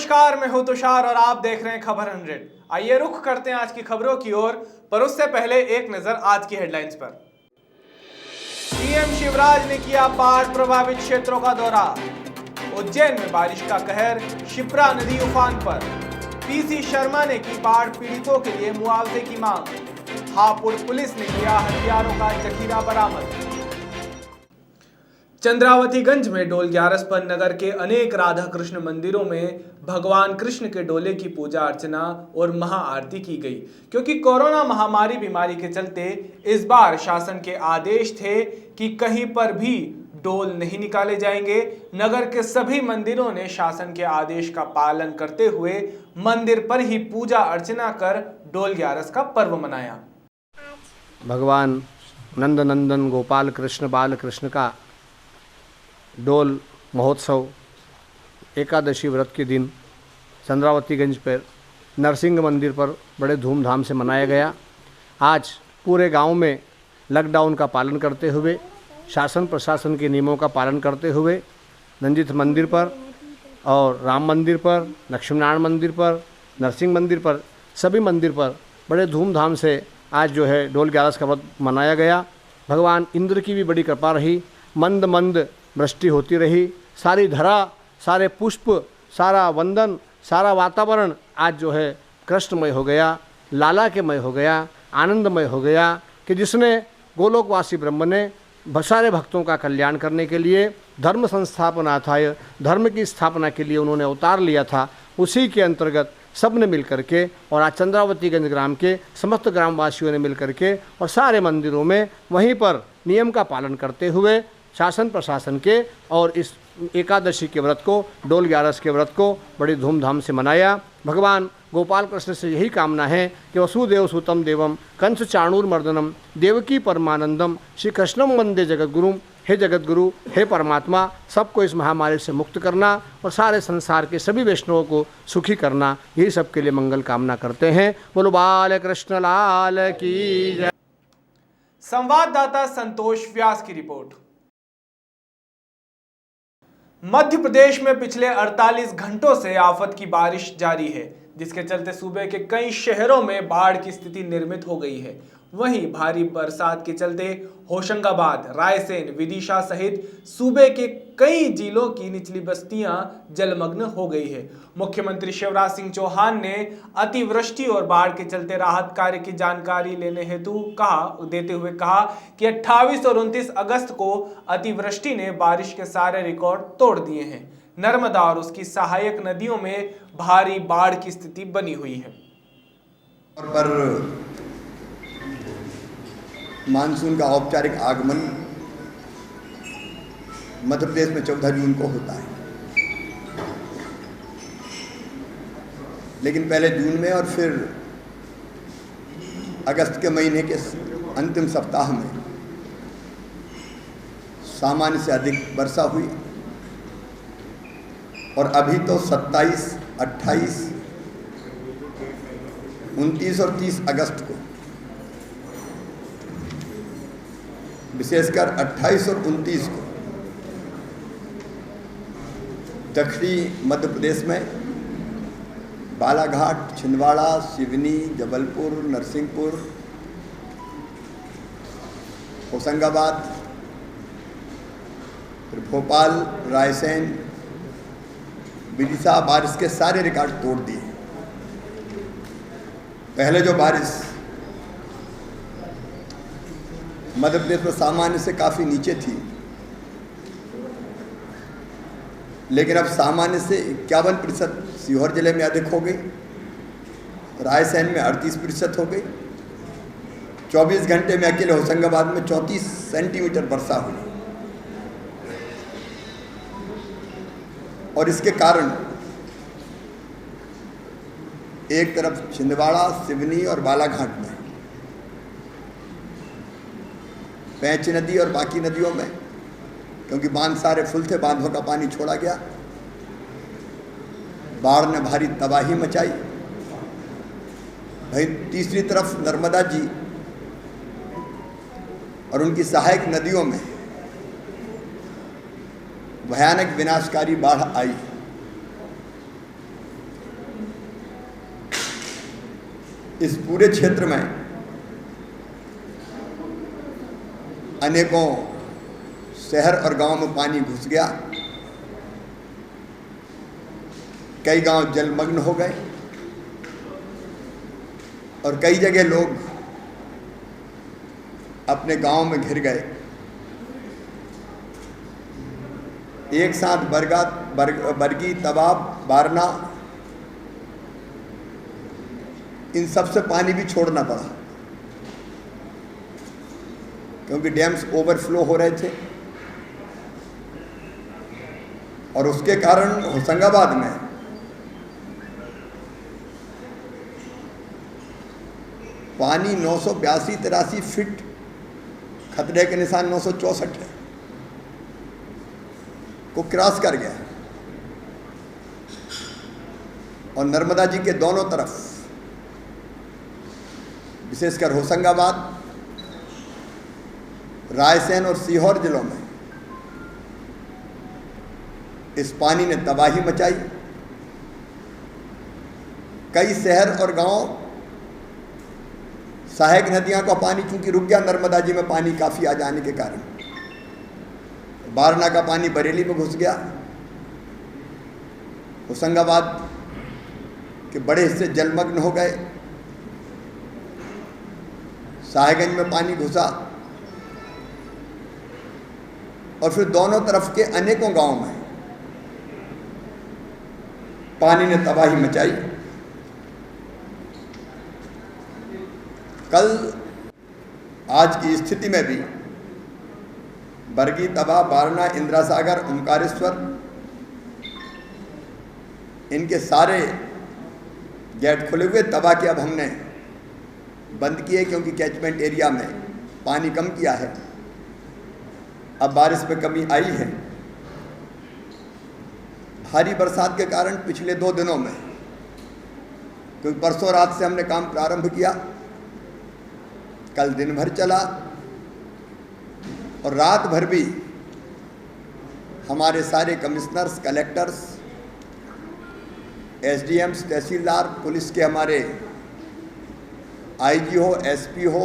नमस्कार, मैं हूं तुषार और आप देख रहे हैं खबर 100। आइए रुख करते हैं आज की खबरों की ओर, पर उससे पहले एक नजर आज की हेडलाइंस पर। सीएम शिवराज ने किया बाढ़ प्रभावित क्षेत्रों का दौरा। उज्जैन में बारिश का कहर, शिप्रा नदी उफान पर। पीसी शर्मा ने की बाढ़ पीड़ितों के लिए मुआवजे की मांग। हापुड़ पुलिस ने किया हथियारों का जखीरा बरामद। चंद्रावतीगंज में डोल ग्यारस पर नगर के अनेक राधा कृष्ण मंदिरों में भगवान कृष्ण के डोले की पूजा अर्चना और महाआरती की गई, क्योंकि कोरोना महामारी बीमारी के चलते इस बार शासन के आदेश थे कि कहीं पर भी डोल नहीं निकाले जाएंगे। नगर के सभी मंदिरों ने शासन के आदेश का पालन करते हुए मंदिर पर ही पूजा अर्चना कर डोल ग्यारस का पर्व मनाया। भगवान नंदनंदन गोपाल कृष्ण बाल कृष्ण का डोल महोत्सव एकादशी व्रत के दिन चंद्रावतीगंज पर नरसिंह मंदिर पर बड़े धूमधाम से मनाया गया। आज पूरे गांव में लॉकडाउन का पालन करते हुए, शासन प्रशासन के नियमों का पालन करते हुए नंदित मंदिर पर और राम मंदिर पर, लक्ष्मीनारायण मंदिर पर, नरसिंह मंदिर पर, सभी मंदिर पर बड़े धूमधाम से आज जो है डोल ग्यारस का व्रत मनाया गया। भगवान इंद्र की भी बड़ी कृपा रही, मंद मंद वृष्टि होती रही। सारी धरा, सारे पुष्प, सारा वंदन, सारा वातावरण आज जो है कृष्णमय हो गया, लाला के मय हो गया, आनंदमय हो गया कि जिसने गोलोकवासी ब्रह्म ने सारे भक्तों का कल्याण करने के लिए धर्म संस्थापनार्थाय, धर्म की स्थापना के लिए उन्होंने अवतार लिया था। उसी के अंतर्गत सब ने मिल करके और आज चंद्रावतीगंज ग्राम के समस्त ग्रामवासियों ने मिल करके और सारे मंदिरों में वहीं पर नियम का पालन करते हुए शासन प्रशासन के और इस एकादशी के व्रत को, डोल ग्यारस के व्रत को बड़ी धूमधाम से मनाया। भगवान गोपाल कृष्ण से यही कामना है कि वसुदेव सुतम देवम कंस चाणूरमर्दनम देवकी परमानंदम श्री कृष्णम वंदे जगतगुरुम। हे जगतगुरु, हे परमात्मा, सबको इस महामारी से मुक्त करना और सारे संसार के सभी वैष्णवों को सुखी करना, यही सबके लिए मंगल कामना करते हैं। बोलो बाल कृष्ण लाल की जय। संवाददाता संतोष व्यास की रिपोर्ट। मध्य प्रदेश में पिछले 48 घंटों से आफत की बारिश जारी है, जिसके चलते सूबे के कई शहरों में बाढ़ की स्थिति निर्मित हो गई है। वहीं भारी बरसात के चलते होशंगाबाद, रायसेन, विदिशा सहित सूबे के कई जिलों की निचली बस्तियां जलमग्न हो गई है। मुख्यमंत्री शिवराज सिंह चौहान ने अतिवृष्टि और बाढ़ के चलते राहत कार्य की जानकारी लेने हेतु देते हुए कहा कि 28 और 29 अगस्त को अतिवृष्टि ने बारिश के सारे रिकॉर्ड तोड़ दिए हैं। नर्मदा और उसकी सहायक नदियों में भारी बाढ़ की स्थिति बनी हुई है। पर मानसून का औपचारिक आगमन मध्य प्रदेश में 14 जून को होता है, लेकिन पहले जून में और फिर अगस्त के महीने के अंतिम सप्ताह में सामान्य से अधिक वर्षा हुई। और अभी तो 27, 28, 29 और 30 अगस्त को, विशेषकर 28 और 29 को दक्षिणी मध्य प्रदेश में बालाघाट, छिंदवाड़ा, सिवनी, जबलपुर, नरसिंहपुर, होशंगाबाद, फिर भोपाल, रायसेन, विदिशा बारिश के सारे रिकॉर्ड तोड़ दिए। पहले जो बारिश मध्य प्रदेश में सामान्य से काफ़ी नीचे थी, लेकिन अब सामान्य से 51% सीहोर जिले में अधिक हो गई, रायसेन में 38% हो गई। 24 घंटे में अकेले होशंगाबाद में 34 सेंटीमीटर वर्षा हुई। और इसके कारण एक तरफ छिंदवाड़ा, सिवनी और बालाघाट में, पैंच नदी और बाकी नदियों में, क्योंकि बांध सारे फुल थे, बांधों का पानी छोड़ा गया, बाढ़ ने भारी तबाही मचाई। भाई तीसरी तरफ नर्मदा जी और उनकी सहायक नदियों में भयानक विनाशकारी बाढ़ आई। इस पूरे क्षेत्र में अनेकों शहर और गांव में पानी घुस गया। कई गांव जलमग्न हो गए और कई जगह लोग अपने गांव में घिर गए। एक साथ बरगी, तवाब, बारना, इन सब से पानी भी छोड़ना पड़ा क्योंकि डैम्स ओवरफ्लो हो रहे थे और उसके कारण होशंगाबाद में पानी 982-83 फीट, खतरे के निशान 964 है, को क्रॉस कर गया और नर्मदा जी के दोनों तरफ, विशेषकर होशंगाबाद, रायसेन और सीहोर जिलों में इस पानी ने तबाही मचाई। कई शहर और गांव, सहायक नदियों का पानी चूंकि रुक गया, नर्मदा जी में पानी काफ़ी आ जाने के कारण बारना का पानी बरेली में घुस गया। होशंगाबाद के बड़े हिस्से जलमग्न हो गए। साहेबगंज में पानी घुसा और फिर दोनों तरफ के अनेकों गांवों में पानी ने तबाही मचाई। कल आज की स्थिति में भी बरगी, तवा, बारना, इंदिरा सागर, ओंकारेश्वर, इनके सारे गेट खुले हुए। तवा के अब हमने बंद किए क्योंकि कैचमेंट एरिया में पानी कम किया है। अब बारिश में कमी आई है। भारी बरसात के कारण पिछले 2 दिनों में, क्योंकि परसों रात से हमने काम प्रारंभ किया, कल दिन भर चला और रात भर भी हमारे सारे कमिश्नर्स, कलेक्टर्स, एसडीएम्स, तहसीलदार, पुलिस के हमारे आईजी हो, एसपी हो,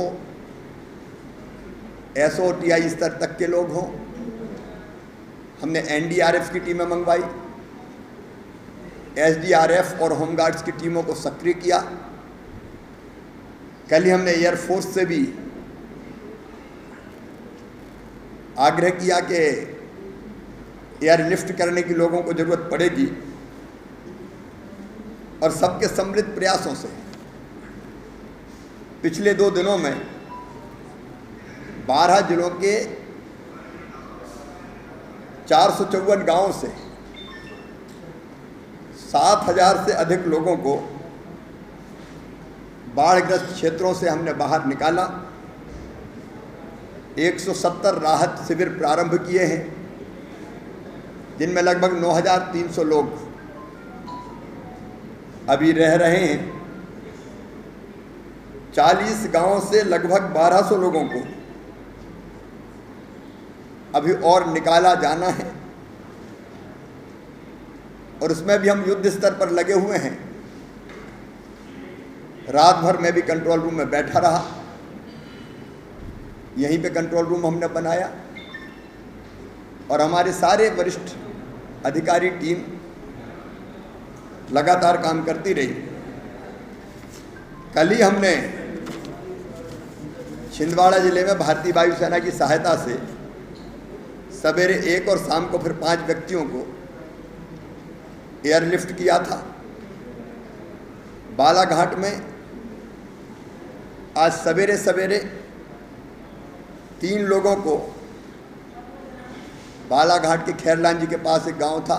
एसओटीआई स्तर तक के लोग हों, हमने एनडीआरएफ की टीमें मंगवाई, एसडीआरएफ और होमगार्ड्स की टीमों को सक्रिय किया। कल ही हमने एयरफोर्स से भी आग्रह किया कि एयरलिफ्ट करने की लोगों को ज़रूरत पड़ेगी और सबके सम्मिलित प्रयासों से पिछले 2 दिनों में 12 जिलों के 454 गांवों से 7,000 से अधिक लोगों को बाढ़ग्रस्त क्षेत्रों से हमने बाहर निकाला। 170 राहत शिविर प्रारंभ किए हैं जिनमें लगभग 9,300 लोग अभी रह रहे हैं। 40 गांवों से लगभग 1,200 लोगों को अभी और निकाला जाना है और उसमें भी हम युद्ध स्तर पर लगे हुए हैं। रात भर मैं भी कंट्रोल रूम में बैठा रहा। यहीं पे कंट्रोल रूम हमने बनाया और हमारे सारे वरिष्ठ अधिकारी टीम लगातार काम करती रही। कल ही हमने छिंदवाड़ा जिले में भारतीय वायुसेना की सहायता से सवेरे 1 और शाम को फिर 5 व्यक्तियों को एयरलिफ्ट किया था। बालाघाट में आज सवेरे सवेरे 3 लोगों को बालाघाट के खैरलान जी के पास एक गांव था,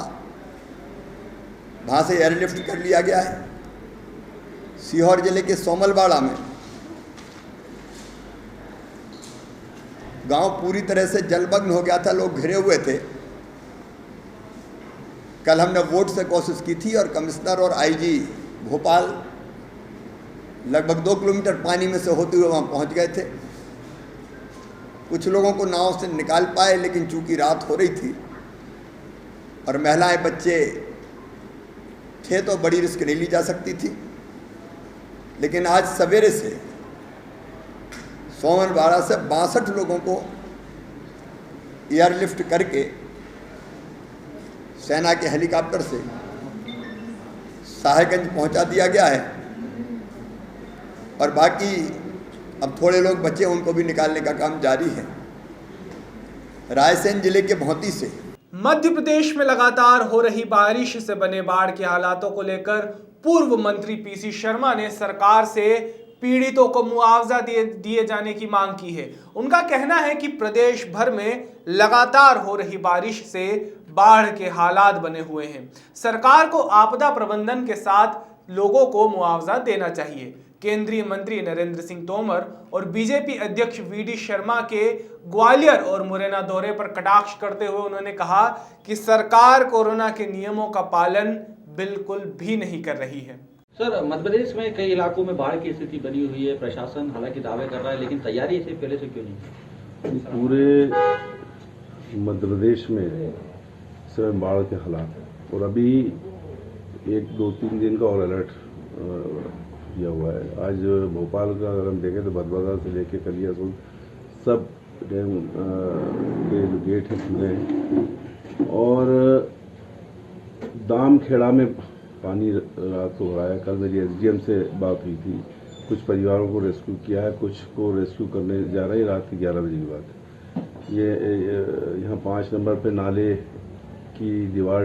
वहाँ से एयरलिफ्ट कर लिया गया है। सीहोर जिले के सोमलवाड़ा में गांव पूरी तरह से जलमग्न हो गया था, लोग घिरे हुए थे। कल हमने वोट से कोशिश की थी और कमिश्नर और आईजी भोपाल लगभग 2 किलोमीटर पानी में से होते हुए वहाँ पहुँच गए थे। कुछ लोगों को नाव से निकाल पाए, लेकिन चूंकि रात हो रही थी और महिलाएं बच्चे थे तो बड़ी रिस्क नहीं ली जा सकती थी, लेकिन आज सवेरे से सोमवार से 62 लोगों को एयरलिफ्ट करके सेना के हेलीकॉप्टर से साहेबगंज पहुंचा दिया गया है और बाकी अब थोड़े लोग बचे, उनको भी निकालने का काम जारी है। रायसेन जिले के भौंती से मध्य प्रदेश में लगातार हो रही बारिश से बने बाढ़ के हालातों को लेकर पूर्व मंत्री पीसी शर्मा ने सरकार से पीड़ितों को मुआवजा दिए जाने की मांग की है। उनका कहना है कि प्रदेश भर में लगातार हो रही बारिश से बाढ़ के हालात बने हुए हैं। सरकार को आपदा प्रबंधन के साथ लोगों को मुआवजा देना चाहिए। केंद्रीय मंत्री नरेंद्र सिंह तोमर और बीजेपी अध्यक्ष वीडी शर्मा के ग्वालियर और मुरैना दौरे पर कटाक्ष करते हुए उन्होंने कहा कि सरकार कोरोना के नियमों का पालन बिल्कुल भी नहीं कर रही है। सर, मध्य प्रदेश में कई इलाकों में बाढ़ की स्थिति बनी हुई है। प्रशासन हालांकि दावे कर रहा है, लेकिन तैयारी इससे पहले से क्यों नहीं? पूरे मध्य प्रदेश में इस समय बाढ़ के हालात हैं और अभी 1-2-3 दिन का और अलर्ट किया हुआ है। आज भोपाल का अगर हम देखें तो बदबदा से लेकर कलियासोल सब डैम के जो गेट हैं खुले हैं और दामखेड़ा में पानी रात को भरा है। कल मेरी एसडीएम से बात हुई थी, कुछ परिवारों को रेस्क्यू किया है, कुछ को रेस्क्यू करने जा रहे हैं। रात के 11 बजे की बात है। ये यहाँ 5 नंबर पे नाले की दीवार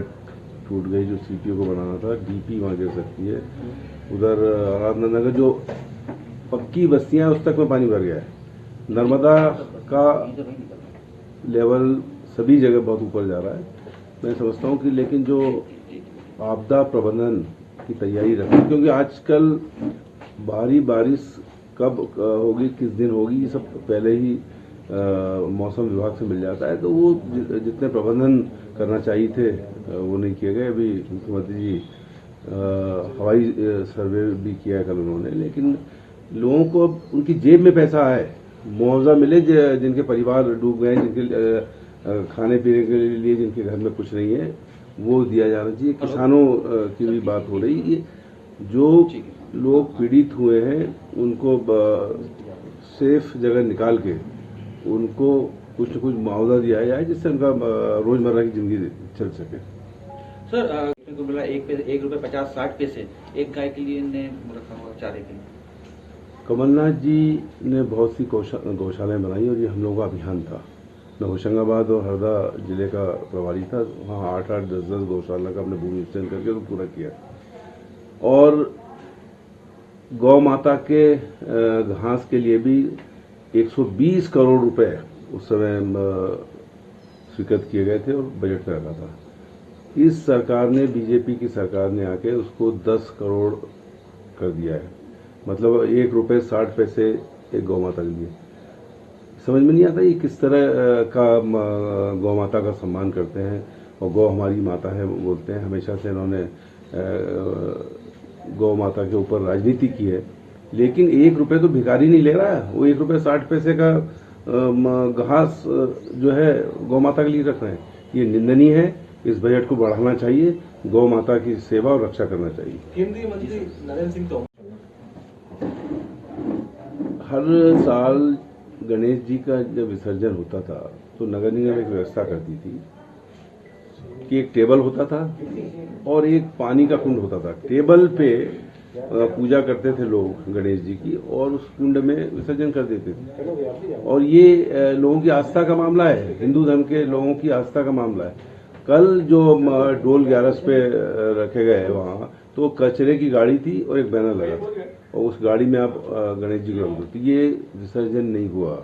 टूट गई जो सीपीओ को बनाना था। डीपी वहाँ गिर सकती है। उधर आराधना नगर जो पक्की बस्तियां उस तक में पानी भर गया है। नर्मदा का लेवल सभी जगह बहुत ऊपर जा रहा है। मैं समझता हूँ कि लेकिन जो आपदा प्रबंधन की तैयारी रखें, क्योंकि आजकल भारी बारिश कब होगी, किस दिन होगी, ये सब पहले ही मौसम विभाग से मिल जाता है। तो वो जितने प्रबंधन करना चाहिए थे वो नहीं किए गए। अभी मुख्यमंत्री जी हवाई सर्वे भी किया है कल उन्होंने, लेकिन लोगों को अब उनकी जेब में पैसा आए, मुआवजा मिले जिनके परिवार डूब गए, जिनके खाने पीने के लिए जिनके घर में कुछ नहीं है, वो दिया जाना चाहिए। किसानों की भी बात हो रही है। जो लोग पीड़ित हुए हैं उनको सेफ जगह निकाल के उनको कुछ न कुछ मुआवजा दिया जाए, जिससे उनका रोजमर्रा की जिंदगी चल सके। सर, को मिला ₹1.50-60 एक गाय के लिए ने रखा हुआ चारे के लिए। कमलनाथ जी ने बहुत सी गौशालाएं बनाई और ये हम लोगों का अभियान था। मैं होशंगाबाद और हरदा जिले का प्रभारी था। वहाँ 8-8, 10-10 गौशाला का अपने भूमि विस्तार करके तो पूरा किया। और गौ माता के घास के लिए भी 120 करोड़ रुपए उस समय स्वीकृत किए गए थे और बजट में रखा था। इस सरकार ने, बीजेपी की सरकार ने आके उसको 10 करोड़ कर दिया है। मतलब ₹1.60 एक गौ माता के लिए। समझ में नहीं आता ये किस तरह का गौ माता का सम्मान करते हैं और गौ हमारी माता है बोलते हैं। हमेशा से इन्होंने गौ माता के ऊपर राजनीति की है, लेकिन ₹1 तो भिखारी नहीं ले रहा है। वो ₹1.60 का घास जो है गौ माता के लिए रख रहे हैं। ये निंदनीय है। इस बजट को बढ़ाना चाहिए, गौ माता की सेवा और रक्षा करना चाहिए। केंद्रीय मंत्री नरेंद्र सिंह तोमर हर साल गणेश जी का जब विसर्जन होता था तो नगर निगम एक व्यवस्था करती थी कि एक टेबल होता था और एक पानी का कुंड होता था। टेबल पे पूजा करते थे लोग गणेश जी की और उस कुंड में विसर्जन कर देते थे। और ये लोगों की आस्था का मामला है, हिंदू धर्म के लोगों की आस्था का मामला है। कल जो डोल 11 पे रखे गए वहाँ, तो कचरे की गाड़ी थी और एक बैनर लगा था और उस गाड़ी में आप गणेश जी को रख दो। ये विसर्जन नहीं हुआ।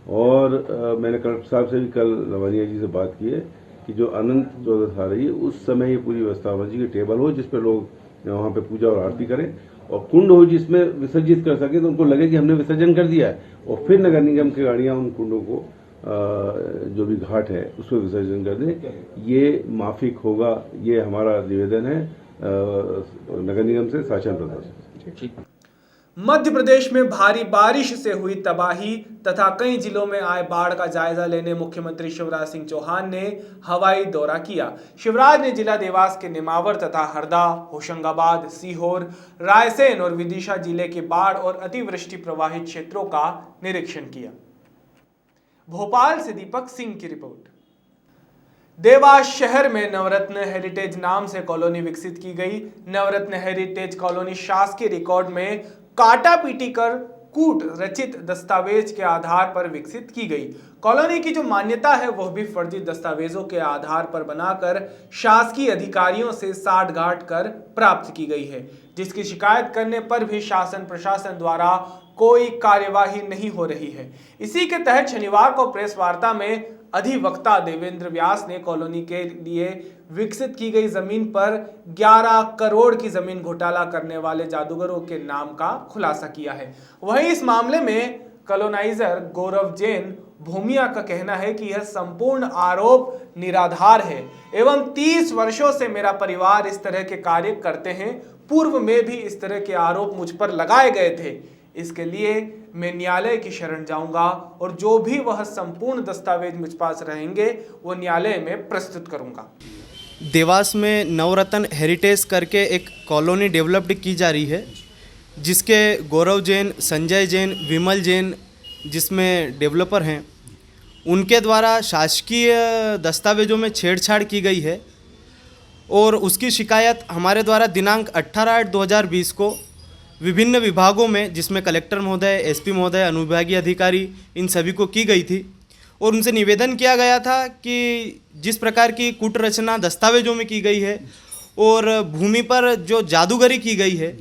और मैंने कलेक्टर साहब से भी कल लवानिया जी से बात की है कि जो अनंत चतुर्दशी आ रही है उस समय ये पूरी व्यवस्था होनी चाहिए। टेबल हो जिस पे लोग वहाँ पे पूजा और आरती करें और कुंड हो जिसमें विसर्जित कर सके, तो उनको लगे कि हमने विसर्जन कर दिया है और फिर नगर निगम की गाड़ियाँ उन कुंडों को जो भी घाट है उसमें विसर्जन कर दें। ये माफिक होगा, ये हमारा निवेदन है नगर निगम से, शासन प्रशासन से। मध्य प्रदेश में भारी बारिश से हुई तबाही तथा कई जिलों में आए बाढ़ का जायजा लेने मुख्यमंत्री शिवराज सिंह चौहान ने हवाई दौरा किया। शिवराज ने जिला देवास के नेमावर तथा हरदा, होशंगाबाद, सीहोर, रायसेन और विदिशा जिले के बाढ़ और अतिवृष्टि प्रभावित क्षेत्रों का निरीक्षण किया। भोपाल से दीपक सिंह की रिपोर्ट। देवास शहर में नवरत्न हेरिटेज नाम से कॉलोनी विकसित की गई। नवरत्न हेरिटेज कॉलोनी शासकीय रिकॉर्ड में काटा पीटी कर कूट रचित दस्तावेज के आधार पर विकसित की गई। कॉलोनी की जो मान्यता है वह भी फर्जी दस्तावेजों के आधार पर बनाकर शासकीय अधिकारियों से साठगांठ कर प्राप्त की गई है, जिसकी शिकायत करने पर भी शासन प्रशासन द्वारा कोई कार्यवाही नहीं हो रही है। इसी के तहत शनिवार को प्रेस वार्ता में अधिवक्ता देवेंद्र व्यास ने कॉलोनी के लिए विकसित की गई जमीन पर 11 करोड़ की जमीन घोटाला करने वाले जादूगरों के नाम का खुलासा किया है। वहीं इस मामले में कॉलोनाइजर गौरव जैन भूमिया का कहना है कि यह संपूर्ण आरोप निराधार है एवं 30 वर्षों से मेरा परिवार इस तरह के कार्य करते हैं। पूर्व में भी इस तरह के आरोप मुझ पर लगाए गए थे। इसके लिए मैं न्यायालय की शरण जाऊंगा और जो भी वह संपूर्ण दस्तावेज मुझ पास रहेंगे वो न्यायालय में प्रस्तुत करूंगा। देवास में नवरत्न हेरिटेज करके एक कॉलोनी डेवलप्ड की जा रही है, जिसके गौरव जैन, संजय जैन, विमल जैन जिसमें डेवलपर हैं, उनके द्वारा शासकीय दस्तावेजों में छेड़छाड़ की गई है और उसकी शिकायत हमारे द्वारा दिनांक 18/8/2020 को विभिन्न विभागों में, जिसमें कलेक्टर महोदय, एसपी महोदय, अनुविभागीय अधिकारी, इन सभी को की गई थी और उनसे निवेदन किया गया था कि जिस प्रकार की कूट रचना दस्तावेजों में की गई है और भूमि पर जो जादूगरी की गई है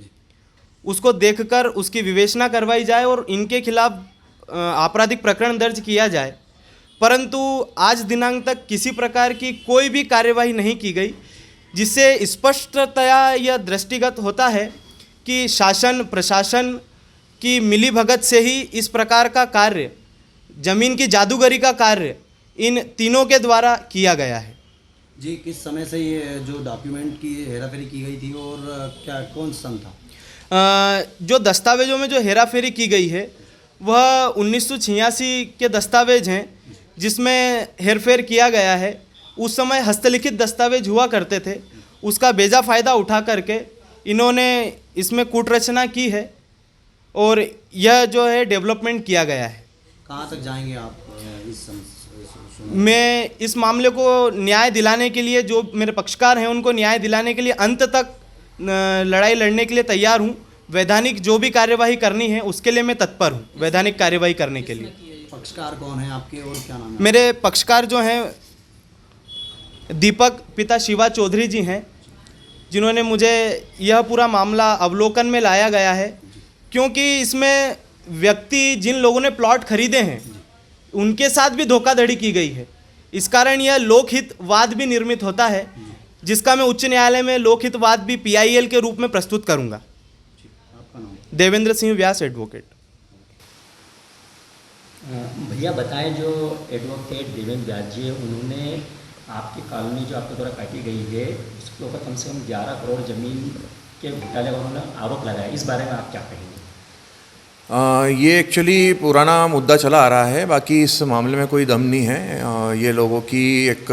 उसको देखकर उसकी विवेचना करवाई जाए और इनके खिलाफ आपराधिक प्रकरण दर्ज किया जाए। परंतु आज दिनांक तक किसी प्रकार की कोई भी कार्यवाही नहीं की गई, जिससे स्पष्टतया यह दृष्टिगत होता है कि शासन प्रशासन की मिलीभगत से ही इस प्रकार का कार्य, जमीन की जादूगरी का कार्य इन तीनों के द्वारा किया गया है। जी, किस समय से ये जो डॉक्यूमेंट की हेराफेरी की गई थी और क्या कौन सन था? जो दस्तावेजों में जो हेराफेरी की गई है वह 1986 के दस्तावेज हैं, जिसमें हेरफेर किया गया है। उस समय हस्तलिखित दस्तावेज हुआ करते थे, उसका बेजा फ़ायदा उठा करके इन्होंने इसमें कूट रचना की है और यह जो है डेवलपमेंट किया गया है। कहाँ तक जाएंगे आप मैं इस मामले को न्याय दिलाने के लिए, जो मेरे पक्षकार हैं उनको न्याय दिलाने के लिए अंत तक लड़ाई लड़ने के लिए तैयार हूँ। वैधानिक जो भी कार्यवाही करनी है उसके लिए मैं तत्पर हूँ, वैधानिक कार्यवाही करने के लिए। पक्षकार कौन है आपके और क्या नाम है? मेरे पक्षकार जो हैं दीपक पिता शिवा चौधरी जी हैं, जिन्होंने मुझे यह पूरा मामला अवलोकन में लाया गया है, क्योंकि इसमें व्यक्ति जिन लोगों ने प्लॉट खरीदे हैं उनके साथ भी धोखाधड़ी की गई है। इस कारण यह लोकहितवाद भी निर्मित होता है, जिसका मैं उच्च न्यायालय में लोकहितवाद भी PIL के रूप में प्रस्तुत करूंगा। देवेंद्र सिंह व्यास, एडवोकेट। भैया बताएं, जो एडवोकेट देवेंद्र व्यास जी है, उन्होंने आपकी कॉलोनी जो आपके द्वारा काटी गई है उसके ऊपर कम से कम 11 करोड़ ज़मीन के घोटाले का उन्होंने आरोप लगाया। इस बारे में आप क्या कहेंगे? ये एक्चुअली पुराना मुद्दा चला आ रहा है, बाकी इस मामले में कोई दम नहीं है। ये लोगों की एक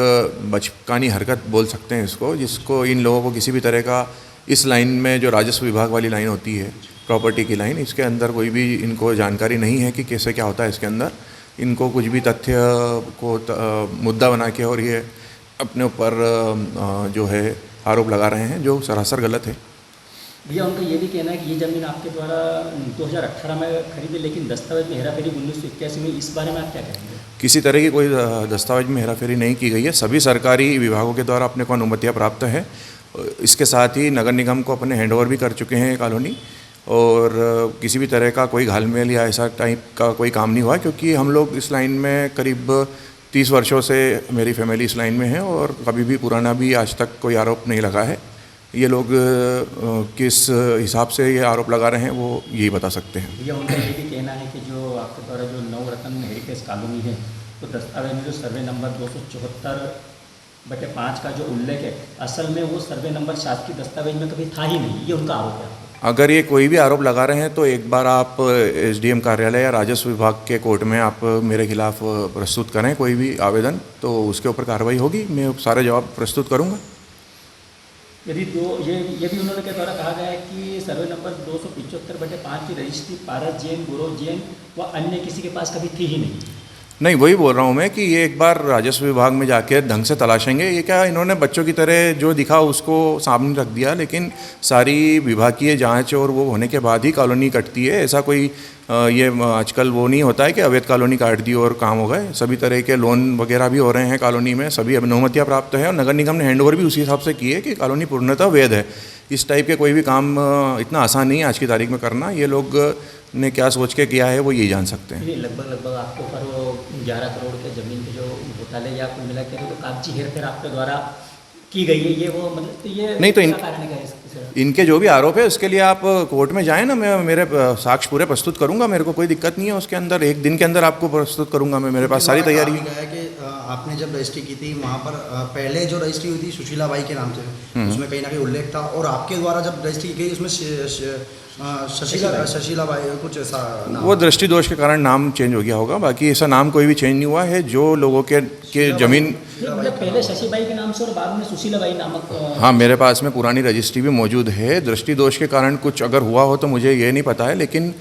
बचकानी हरकत बोल सकते हैं इसको, जिसको इन लोगों को किसी भी तरह का इस लाइन में, जो राजस्व विभाग वाली लाइन होती है, प्रॉपर्टी की लाइन, इसके अंदर कोई भी इनको जानकारी नहीं है कि कैसे क्या होता है इसके अंदर। इनको कुछ भी तथ्य को मुद्दा बना के और ये अपने ऊपर जो है आरोप लगा रहे हैं, जो सरासर गलत है। भैया उनका ये भी कहना है कि ये ज़मीन आपके द्वारा 2018 में खरीदी, लेकिन दस्तावेज में हेराफेरी 1981 में। इस बारे में आप क्या कहेंगे? किसी तरह की कोई दस्तावेज में हेराफेरी नहीं की गई है। सभी सरकारी विभागों के द्वारा अपने को अनुमतियाँ प्राप्त है। इसके साथ ही नगर निगम को अपने हैंडओवर भी कर चुके हैं कॉलोनी, और किसी भी तरह का कोई घालमेल या ऐसा टाइप का कोई काम नहीं हुआ, क्योंकि हम लोग इस लाइन में करीब 30 वर्षों से, मेरी फैमिली इस लाइन में है और कभी भी पुराना भी आज तक कोई आरोप नहीं लगा है। ये लोग किस हिसाब से ये आरोप लगा रहे हैं वो यही बता सकते हैं। भैया उनका ये भी कहना है कि जो आपके द्वारा जो नवरत्न हेरिटेज कॉलोनी है, तो दस्तावेज में जो सर्वे नंबर 274/5 का जो उल्लेख है, असल में वो सर्वे नंबर शासकीय दस्तावेज में कभी था ही नहीं, ये उनका आरोप है। अगर ये कोई भी आरोप लगा रहे हैं तो एक बार आप एसडीएम कार्यालय या राजस्व विभाग के कोर्ट में आप मेरे खिलाफ प्रस्तुत करें कोई भी आवेदन, तो उसके ऊपर कार्रवाई होगी, मैं सारे जवाब प्रस्तुत करूंगा। यदि ये भी उन्होंने के द्वारा कहा गया है कि सर्वे नंबर 275/5 की रजिस्ट्री पारस जैन, गुरु जैन व अन्य किसी के पास कभी थी ही नहीं। वही बोल रहा हूँ मैं कि ये एक बार राजस्व विभाग में जाके ढंग से तलाशेंगे। ये क्या इन्होंने बच्चों की तरह जो दिखा उसको सामने रख दिया, लेकिन सारी विभागीय जांच और वो होने के बाद ही कॉलोनी कटती है। ऐसा कोई ये आजकल वो नहीं होता है कि अवैध कॉलोनी काट दी और काम हो गए। सभी तरह के लोन वगैरह भी हो रहे हैं कॉलोनी में, सभी अनुमतियाँ प्राप्त है और नगर निगम ने हैंडओवर भी उसी हिसाब से की है कि कॉलोनी पूर्णतः वैध है। इस टाइप के कोई भी काम इतना आसान नहीं है आज की तारीख में करना। ये लोग ने क्या सोच के किया है वो यही जान सकते हैं। लगभग आपके ऊपर वो 11 करोड़ के ज़मीन के जो घोटाले या कुल मिला के तो कागजी हेरफेर आपके द्वारा की गई है, ये वो मतलब तो ये नहीं तो कारण है इनके जो भी आरोप है उसके लिए आप कोर्ट में जाएं ना, मैं मेरे साक्ष्य पूरे प्रस्तुत करूंगा, मेरे को कोई दिक्कत नहीं है। उसके अंदर एक दिन के अंदर आपको प्रस्तुत करूंगा मैं, मेरे पास सारी तैयारी है। कि आपने जब रजिस्ट्री की थी वहाँ पर पहले जो रजिस्ट्री हुई थी सुशीला बाई के नाम से, उसमें कहीं ना कहीं उल्लेख था, और आपके द्वारा जब रजिस्ट्री की गई उसमें शशीला बाई कुछ ऐसा नाम, वो दृष्टि दोष के कारण नाम चेंज हो गया होगा, बाकी ऐसा नाम कोई भी चेंज नहीं हुआ है। जो लोगों के जमीन मतलब पहले शशीबाई के नाम से और बाद में सुशीला बाई नामक, हाँ मेरे पास में पुरानी रजिस्ट्री भी मौजूद है। दृष्टि दोष के कारण कुछ अगर हुआ हो तो मुझे ये नहीं पता है, लेकिन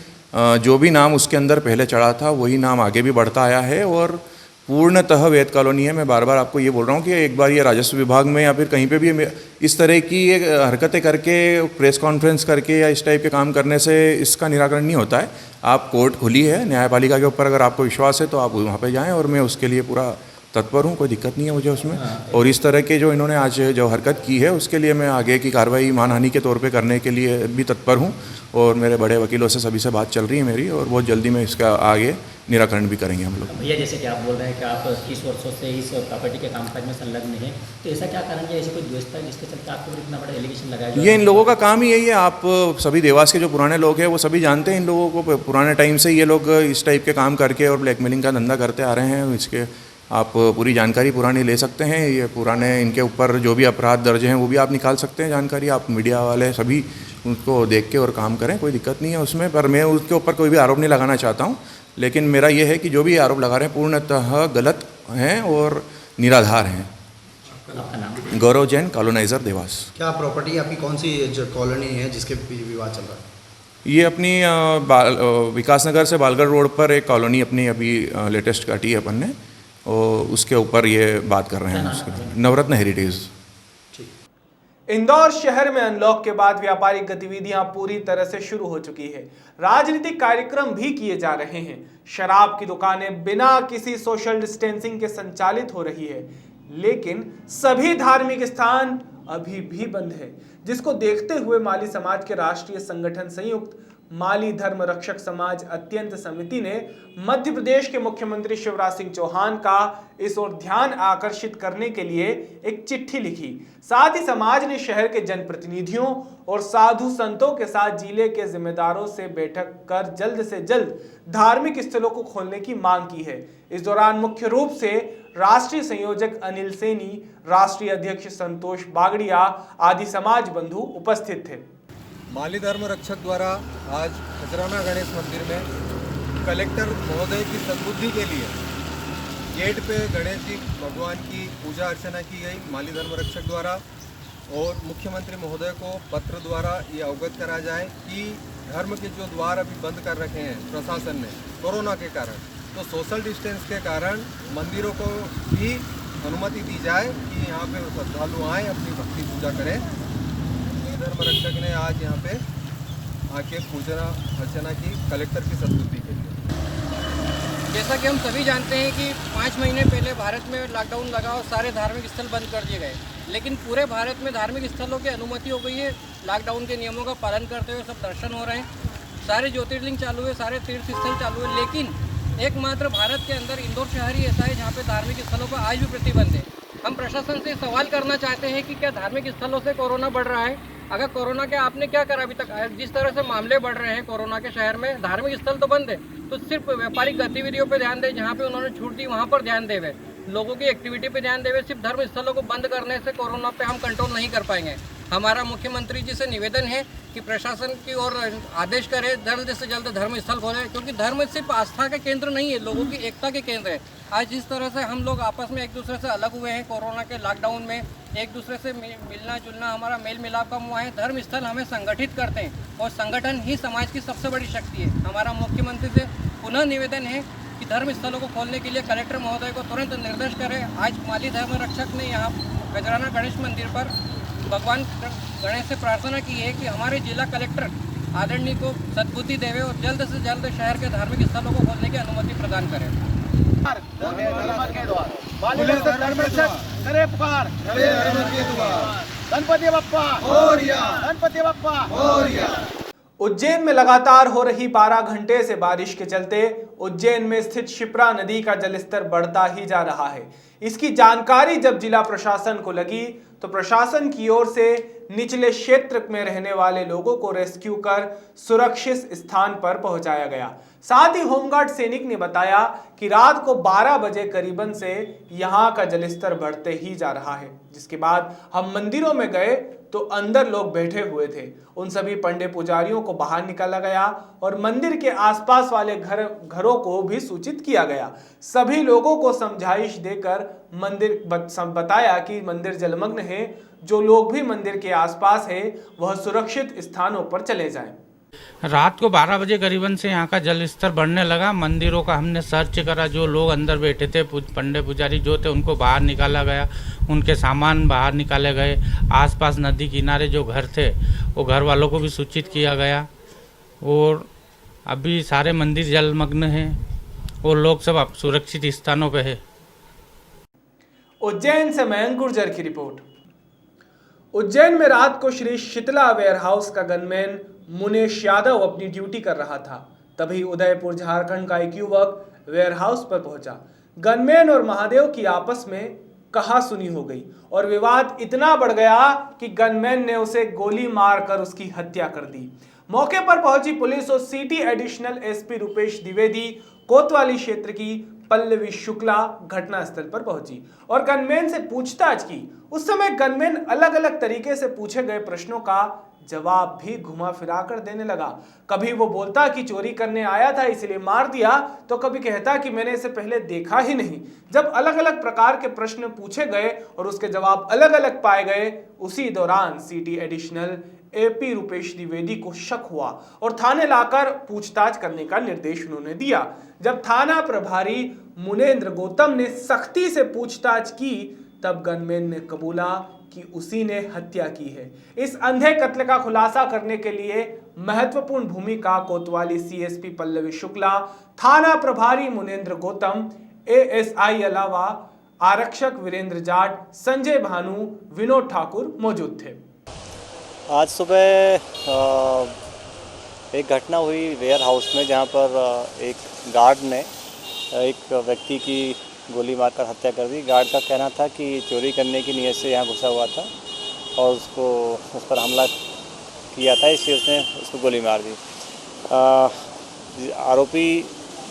जो भी नाम उसके अंदर पहले चढ़ा था वही नाम आगे भी बढ़ता आया है और पूर्णतः वैध कॉलोनी है। मैं बार बार आपको ये बोल रहा हूँ कि एक बार ये राजस्व विभाग में या फिर कहीं पे भी इस तरह की हरकतें करके प्रेस कॉन्फ्रेंस करके या इस टाइप के काम करने से इसका निराकरण नहीं होता है। आप कोर्ट खुली है न्यायपालिका के ऊपर, अगर आपको विश्वास है तो आप वहाँ पे जाएं और मैं उसके लिए पूरा तत्पर हूँ, कोई दिक्कत नहीं है मुझे उसमें। और इस तरह के जो इन्होंने आज जो हरकत की है उसके लिए मैं आगे की कार्रवाई मानहानि के तौर पे करने के लिए भी तत्पर हूँ और मेरे बड़े वकीलों से सभी से बात चल रही है मेरी, और बहुत जल्दी में इसका आगे निराकरण भी करेंगे हम लोग। भैया जैसे कि आप बोल रहे हैं कि आप 30 वर्षों से इस प्रॉपर्टी के कामकाज में संलग्न हैं, तो ऐसा क्या कारण है, ऐसी कोई द्वेषता है जिसके चलते आपके ऊपर इतना बड़ा एलिगेशन लगाया? ये इन लोगों का काम ही यही है। आप सभी देवास के जो पुराने लोग हैं वो सभी जानते हैं इन लोगों को। पुराने टाइम से ये लोग इस टाइप के काम करके और ब्लैकमेलिंग का धंधा करते आ रहे हैं। इसके आप पूरी जानकारी पुरानी ले सकते हैं। ये पुराने इनके ऊपर जो भी अपराध दर्ज हैं वो भी आप निकाल सकते हैं जानकारी। आप मीडिया वाले सभी उनको देख के और काम करें, कोई दिक्कत नहीं है उसमें। पर मैं उसके ऊपर कोई भी आरोप नहीं लगाना चाहता हूँ, लेकिन मेरा ये है कि जो भी आरोप लगा रहे हैं पूर्णतः गलत हैं और निराधार हैं। आपका नाम? गौरव जैन, कॉलोनाइजर, देवास। क्या प्रॉपर्टी आपकी कौन सी जो कॉलोनी है जिसके विवाद चल रहा है? ये अपनी विकास नगर से बालगढ़ रोड पर एक कॉलोनी अपनी अभी लेटेस्ट काटी है अपन ने, और उसके ऊपर ये बात कर रहे हैं उसके। नवरत्न हेरिटेज। इंदौर शहर में अनलॉक के बाद व्यापारिक गतिविधियां पूरी तरह से शुरू हो चुकी है। राजनीतिक कार्यक्रम भी किए जा रहे हैं। शराब की दुकानें बिना किसी सोशल डिस्टेंसिंग के संचालित हो रही है, लेकिन सभी धार्मिक स्थान अभी भी बंद है, जिसको देखते हुए माली समाज के राष्ट्रीय संगठन संयुक्त माली धर्म रक्षक समाज अत्यंत समिति ने मध्य प्रदेश के मुख्यमंत्री शिवराज सिंह चौहान का इस ओर ध्यान आकर्षित करने के लिए एक चिट्ठी लिखी। साथ ही समाज ने शहर के जनप्रतिनिधियों और साधु संतों के साथ जिले के जिम्मेदारों से बैठक कर जल्द से जल्द धार्मिक स्थलों को खोलने की मांग की है। इस दौरान मुख्य रूप से राष्ट्रीय संयोजक अनिल सैनी, राष्ट्रीय अध्यक्ष संतोष बागड़िया आदि समाज बंधु उपस्थित थे। माली धर्म रक्षक द्वारा आज खजराना गणेश मंदिर में कलेक्टर महोदय की सद्बुद्धि के लिए गेट पे गणेश जी भगवान की पूजा अर्चना की गई माली धर्म रक्षक द्वारा, और मुख्यमंत्री महोदय को पत्र द्वारा ये अवगत करा जाए कि धर्म के जो द्वार अभी बंद कर रखे हैं प्रशासन ने कोरोना के कारण, तो सोशल डिस्टेंस के कारण मंदिरों को भी अनुमति दी जाए कि यहाँ पे श्रद्धालु आएँ, अपनी भक्ति पूजा करें। धर्म रक्षक ने आज यहाँ पे आके पूजा अर्चना की कलेक्टर की सद्बुद्धि के लिए। जैसा कि हम सभी जानते हैं कि 5 महीने पहले भारत में लॉकडाउन लगा और सारे धार्मिक स्थल बंद कर दिए गए, लेकिन पूरे भारत में धार्मिक स्थलों की अनुमति हो गई है। लॉकडाउन के नियमों का पालन करते हुए सब दर्शन हो रहे हैं, सारे ज्योतिर्लिंग चालू है, सारे तीर्थ स्थल चालू है, लेकिन एकमात्र भारत के अंदर इंदौर शहर ही ऐसा है जहाँ पे धार्मिक स्थलों पर आज भी प्रतिबंध है। हम प्रशासन से सवाल करना चाहते हैं कि क्या धार्मिक स्थलों से कोरोना बढ़ रहा है? अगर कोरोना के आपने क्या करा अभी तक? जिस तरह से मामले बढ़ रहे हैं कोरोना के शहर में, धार्मिक स्थल तो बंद है, तो सिर्फ व्यापारिक गतिविधियों पे ध्यान दें, जहाँ पे उन्होंने छूट दी वहाँ पर ध्यान देवे, लोगों की एक्टिविटी पे ध्यान देवे। सिर्फ धर्म स्थलों को बंद करने से कोरोना पे हम कंट्रोल नहीं कर पाएंगे। हमारा मुख्यमंत्री जी से निवेदन है कि प्रशासन की ओर आदेश करे जल्द से जल्द धर्म स्थल खोले, क्योंकि धर्म सिर्फ आस्था के केंद्र नहीं है, लोगों की एकता के केंद्र है। आज जिस तरह से हम लोग आपस में एक दूसरे से अलग हुए हैं कोरोना के लॉकडाउन में, एक दूसरे से मिलना जुलना, हमारा मेल मिलाप कम हुआ है। धर्म स्थल हमें संगठित करते हैं और संगठन ही समाज की सबसे बड़ी शक्ति है। हमारा मुख्यमंत्री से पुनः निवेदन है कि धर्म स्थलों को खोलने के लिए कलेक्टर महोदय को तुरंत निर्देश करें। आज माली धर्म रक्षक ने यहाँ गजराना गणेश मंदिर पर भगवान गणेश से प्रार्थना की है कि हमारे जिला कलेक्टर आदरणीय को सद्बुद्धि देवे और जल्द से जल्द शहर के धार्मिक स्थलों को खोलने की अनुमति प्रदान करें। गणपति बप्पा मोरया, गणपति बप्पा मोरया। उज्जैन में लगातार हो रही 12 घंटे से बारिश के चलते उज्जैन में स्थित शिप्रा नदी का जलस्तर बढ़ता ही जा रहा है। इसकी जानकारी जब जिला प्रशासन को लगी तो प्रशासन की ओर से निचले क्षेत्र में रहने वाले लोगों को रेस्क्यू कर सुरक्षित स्थान पर पहुंचाया गया। साथ ही होमगार्ड सैनिक ने बताया कि रात को 12 बजे करीबन से यहां का जलस्तर बढ़ते ही जा रहा है, जिसके बाद हम मंदिरों में गए तो अंदर लोग बैठे हुए थे। उन सभी पंडे पुजारियों को बाहर निकाला गया और मंदिर के आसपास वाले घरों को भी सूचित किया गया। सभी लोगों को समझाइश देकर मंदिर बताया कि मंदिर जलमग्न है, जो लोग भी मंदिर के आसपास है वह सुरक्षित स्थानों पर चले जाएं। रात को 12 बजे करीबन से यहाँ का जल स्तर बढ़ने लगा। मंदिरों का हमने सर्च करा, जो लोग अंदर बैठे थे पंडे पुजारी जो थे उनको बाहर निकाला गया, उनके सामान बाहर निकाले गए। आसपास नदी किनारे जो घर थे वो घर वालों को भी सूचित किया गया और अभी सारे मंदिर जलमग्न हैं और लोग सब अब सुरक्षित स्थानों पर है। उज्जैन से मयंक गुर्जर की रिपोर्ट। उज्जैन में रात को श्री शीतला वेयरहाउस का गनमैन मुनेश यादव अपनी ड्यूटी कर रहा था, तभी उदयपुर झारखंड का एक युवक वेयरहाउस पर पहुंचा। गनमैन और महादेव की आपस में कहासुनी हो गई और विवाद इतना बढ़ गया कि गनमैन ने उसे गोली मारकर उसकी हत्या कर दी। मौके पर पहुंची पुलिस और city additional SP Rupesh Dwivedi, कोतवाली क्षेत्र की पल्लवी शुक्ला घटनास्थल पर पहुंची और गनमैन से पूछताछ की। उस समय गनमैन अलग अलग तरीके से पूछे गए प्रश्नों का जवाब भी घुमा फिरा कर देने लगा। कभी वो बोलता कि चोरी करने आया था इसलिए मार दिया, तो कभी कहता कि मैंने इसे पहले देखा ही नहीं। जब अलग अलग प्रकार के प्रश्न पूछे गए और उसके जवाब अलग अलग पाए गए, उसी दौरान city additional AP Rupesh Dwivedi को शक हुआ और थाने लाकर पूछताछ करने का निर्देश उन्होंने दिया। जब थाना प्रभारी मुनेंद्र गौतम ने सख्ती से पूछताछ की, तब गनमैन ने कबूला कि उसी ने हत्या की है। इस अंधे कत्ल का खुलासा करने के लिए महत्वपूर्ण भूमिका कोतवाली सीएसपी पल्लवी शुक्ला, थाना प्रभारी मुनेंद्र गौतम, एएसआई अलावा आरक्षक वीरेंद्र जाट, संजय भानु, विनोद ठाकुर मौजूद थे। आज सुबह एक घटना हुई वेयर हाउस में, जहां पर एक गार्ड ने एक व्यक्ति की गोली मारकर हत्या कर दी। गार्ड का कहना था कि चोरी करने की नीयत से यहाँ घुसा हुआ था और उस पर हमला किया था, इसलिए उसने उसको गोली मार दी। आरोपी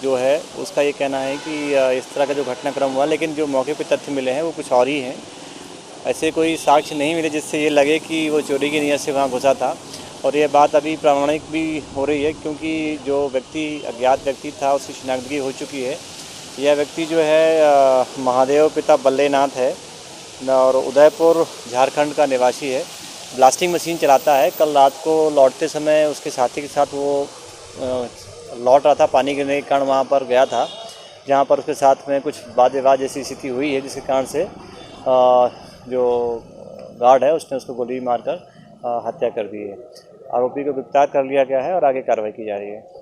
जो है उसका ये कहना है कि इस तरह का जो घटनाक्रम हुआ, लेकिन जो मौके पर तथ्य मिले हैं वो कुछ और ही हैं। ऐसे कोई साक्ष्य नहीं मिले जिससे ये लगे कि वो चोरी की नीयत से वहाँ घुसा था, और ये बात अभी प्रामाणिक भी हो रही है, क्योंकि जो व्यक्ति अज्ञात व्यक्ति था उसकी शिनाख्त हो चुकी है। यह व्यक्ति जो है महादेव पिता बल्लेनाथ है और उदयपुर झारखंड का निवासी है। ब्लास्टिंग मशीन चलाता है। कल रात को लौटते समय उसके साथी के साथ वो लौट रहा था, पानी गिरने के कारण वहाँ पर गया था, जहाँ पर उसके साथ में कुछ वाद विवाद जैसी स्थिति हुई है, जिसके कारण से जो गार्ड है उसने उसको गोली मारकर हत्या कर दी है। आरोपी को गिरफ्तार कर लिया गया है और आगे कार्रवाई की जा रही है।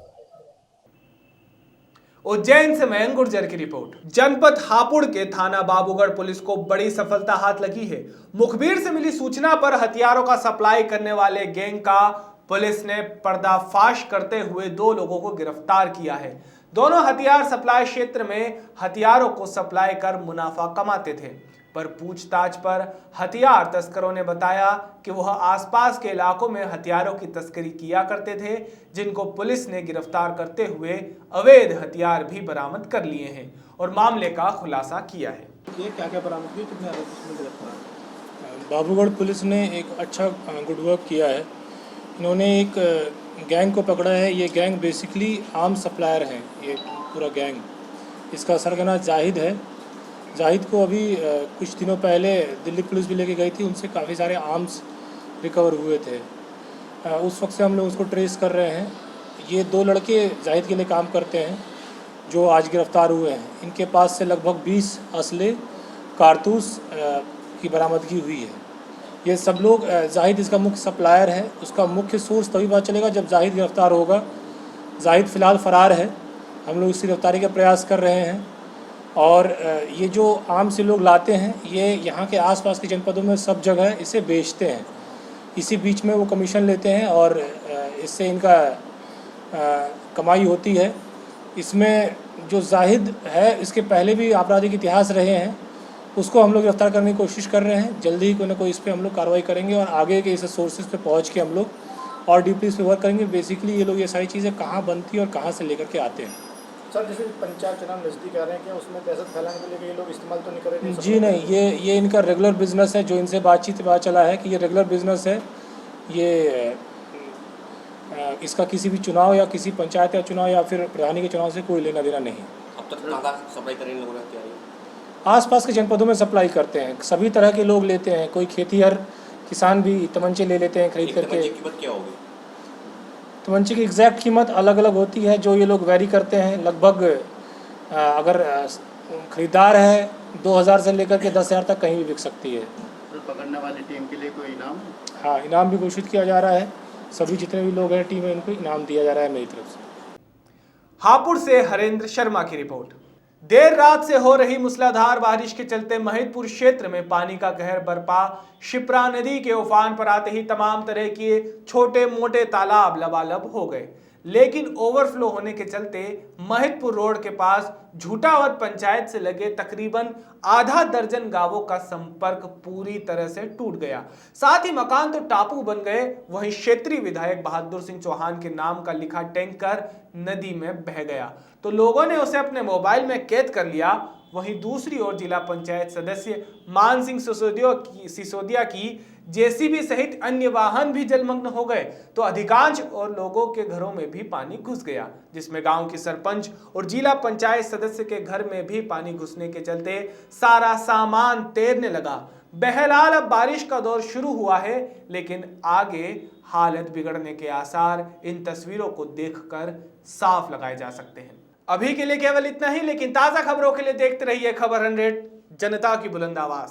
उज्जैन से मयंक गुर्जर की रिपोर्ट। जनपद हापुड़ के थाना बाबूगढ़ पुलिस को बड़ी सफलता हाथ लगी है। मुखबिर से मिली सूचना पर हथियारों का सप्लाई करने वाले गैंग का पुलिस ने पर्दाफाश करते हुए 2 लोगों को गिरफ्तार किया है। दोनों हथियार सप्लाई क्षेत्र में हथियारों को सप्लाई कर मुनाफा कमाते थे, पर पूछताछ पर हथियार तस्करों ने बताया कि वह आसपास के इलाकों में हथियारों की तस्करी किया करते थे, जिनको पुलिस ने गिरफ्तार करते हुए अवैध हथियार भी बरामद कर लिए हैं और मामले का खुलासा किया है। ये क्या क्या बरामद किया, कितने आरोपी गिरफ्तार? बाबूगढ़ पुलिस ने एक अच्छा गुड वर्क किया है। इन्होंने एक गैंग को पकड़ा है। ये गैंग बेसिकली आर्म सप्लायर है। ये पूरा गैंग, इसका सरगना जाहिद है। जाहिद को अभी कुछ दिनों पहले दिल्ली पुलिस भी लेके गई थी, उनसे काफ़ी सारे आर्म्स रिकवर हुए थे। उस वक्त से हम लोग उसको ट्रेस कर रहे हैं। ये 2 लड़के जाहिद के लिए काम करते हैं जो आज गिरफ़्तार हुए हैं। इनके पास से लगभग 20 असले कारतूस की बरामदगी हुई है। ये सब लोग, जाहिद इसका मुख्य सप्लायर है। उसका मुख्य सोर्स तभी पता चलेगा जब जाहिद गिरफ़्तार होगा। जाहिद फ़िलहाल फ़रार है। हम लोग इसकी गिरफ़्तारी का प्रयास कर रहे हैं। और ये जो आम से लोग लाते हैं, ये यहाँ के आसपास के जनपदों में सब जगह इसे बेचते हैं। इसी बीच में वो कमीशन लेते हैं और इससे इनका कमाई होती है। इसमें जो जाहिद है, इसके पहले भी आपराधिक इतिहास रहे हैं। उसको हम लोग गिरफ्तार करने की कोशिश कर रहे हैं। जल्दी ही कोई ना कोई इस पर हम लोग कार्रवाई करेंगे और आगे के इस सोर्सेज पे पहुंच के हम लोग और डीपली इस पर वर्क करेंगे। बेसिकली ये लोग ये सारी चीज़ें कहाँ बनती हैं और कहाँ से लेकर के आते हैं। सर, जैसे पंचायत चुनाव नज़दीक आ रहे हैं, क्या उसमें दहशत फैलाने के लिए ये लोग इस्तेमाल तो नहीं करेंगे? जी नहीं, ये इनका रेगुलर बिजनेस है। जो इनसे बातचीत से पता चला है कि ये रेगुलर बिजनेस है। ये इसका किसी भी चुनाव या किसी पंचायत या चुनाव या फिर प्रधानी के चुनाव से कोई लेना देना नहीं। अब तक कहाँ सप्लाई करें लोगों ने? आसपास के जनपदों में सप्लाई करते हैं। सभी तरह के लोग लेते हैं। कोई खेतीहर किसान भी तमंचे ले लेते हैं खरीद करके। तमंचे की कीमत क्या होगी? तमंचे की एग्जैक्ट कीमत अलग अलग होती है, जो ये लोग वैरी करते हैं। लगभग अगर ख़रीदार है 2000 से लेकर के 10,000 तक कहीं भी बिक सकती है। पकड़ने वाली टीम के लिए कोई इनाम? हाँ, इनाम भी घोषित किया जा रहा है। सभी जितने भी लोग हैं टीम में, इनको इनाम दिया जा रहा है मेरी तरफ से। हापुड़ से हरेंद्र शर्मा की रिपोर्ट। देर रात से हो रही मूसलाधार बारिश के चलते महिदपुर क्षेत्र में पानी का कहर बरपा। शिप्रा नदी के उफान पर आते ही तमाम तरह के छोटे मोटे तालाब लबालब हो गए, लेकिन ओवरफ्लो होने के चलते महिदपुर रोड के पास झूठावत पंचायत से लगे तकरीबन आधा दर्जन गांवों का संपर्क पूरी तरह से टूट गया। साथ ही मकान तो टापू बन गए। वहीं क्षेत्रीय विधायक बहादुर सिंह चौहान के नाम का लिखा टैंकर नदी में बह गया तो लोगों ने उसे अपने मोबाइल में कैद कर लिया। वहीं दूसरी ओर जिला पंचायत सदस्य मान सिंह सिसोदिया की जेसीबी सहित अन्य वाहन भी जलमग्न हो गए तो अधिकांश और लोगों के घरों में भी पानी घुस गया, जिसमें गांव की सरपंच और जिला पंचायत सदस्य के घर में भी पानी घुसने के चलते सारा सामान तैरने लगा। बहरहाल अब बारिश का दौर शुरू हुआ है, लेकिन आगे हालत बिगड़ने के आसार इन तस्वीरों को देखकर साफ लगाए जा सकते हैं। अभी के लिए केवल इतना ही, लेकिन ताजा खबरों के लिए देखते रहिए खबर 100, जनता की बुलंद आवाज।